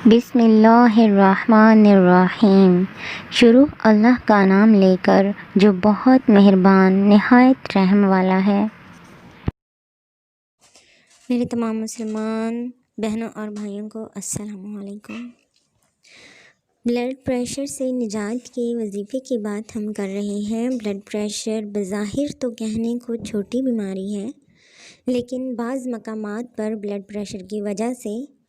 بسم اللہ الرحمن الرحیم۔ شروع اللہ کا نام لے کر جو بہت مہربان نہایت رحم والا ہے۔ میرے تمام مسلمان بہنوں اور بھائیوں کو السلام علیکم۔ بلڈ پریشر سے نجات کے وظیفے کی بات ہم کر رہے ہیں۔ بلڈ پریشر بظاہر تو کہنے کو چھوٹی بیماری ہے، لیکن بعض مقامات پر بلڈ پریشر کی وجہ سے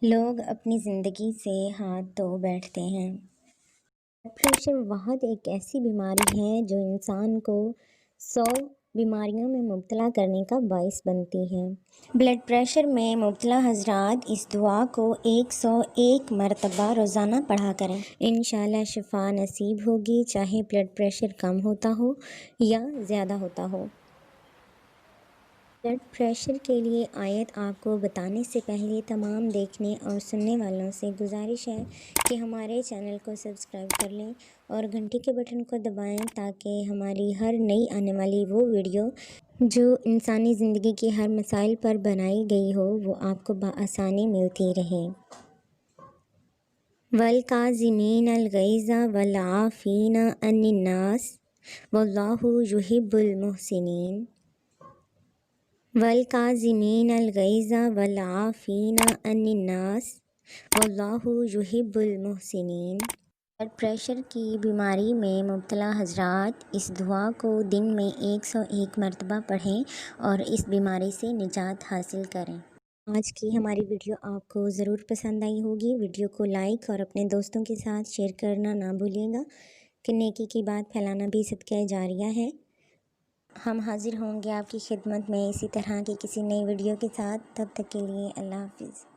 لوگ اپنی زندگی سے ہاتھ دھو بیٹھتے ہیں۔ بلڈ پریشر بہت ایک ایسی بیماری ہے جو انسان کو 100 بیماریوں میں مبتلا کرنے کا باعث بنتی ہے۔ بلڈ پریشر میں مبتلا حضرات اس دعا کو 101 مرتبہ روزانہ پڑھا کریں، انشاءاللہ شفا نصیب ہوگی، چاہے بلڈ پریشر کم ہوتا ہو یا زیادہ ہوتا ہو۔ بلڈ پریشر کے لیے آیت آپ کو بتانے سے پہلے تمام دیکھنے اور سننے والوں سے گزارش ہے کہ ہمارے چینل کو سبسکرائب کر لیں اور گھنٹی کے بٹن کو دبائیں تاکہ ہماری ہر نئی آنے والی وہ ویڈیو جو انسانی زندگی کے ہر مسائل پر بنائی گئی ہو وہ آپ کو بآسانی ملتی رہے۔ وَالْكَاظِمِينَ الْغَيْظَ وَالْعَافِينَ عَنِ النَّاسِ وَاللَّهُ يُحِبُّ الْمُحْسِنِينَ۔ وَالْكَاظِمِينَ الْغَيْظَ وَالْعَافِينَ عَنِ النَّاسِ وَاللَّهُ يُحِبُّ الْمُحْسِنِينَ۔ بلڈ پریشر کی بیماری میں مبتلا حضرات اس دعا کو دن میں 101 مرتبہ پڑھیں اور اس بیماری سے نجات حاصل کریں۔ آج کی ہماری ویڈیو آپ کو ضرور پسند آئی ہوگی۔ ویڈیو کو لائک اور اپنے دوستوں کے ساتھ شیئر کرنا نہ بھولیے گا کہ نیکی کی بات پھیلانا بھی صدقہ جاریہ ہے۔ ہم حاضر ہوں گے آپ کی خدمت میں اسی طرح کی کسی نئی ویڈیو کے ساتھ، تب تک کے لیے اللہ حافظ۔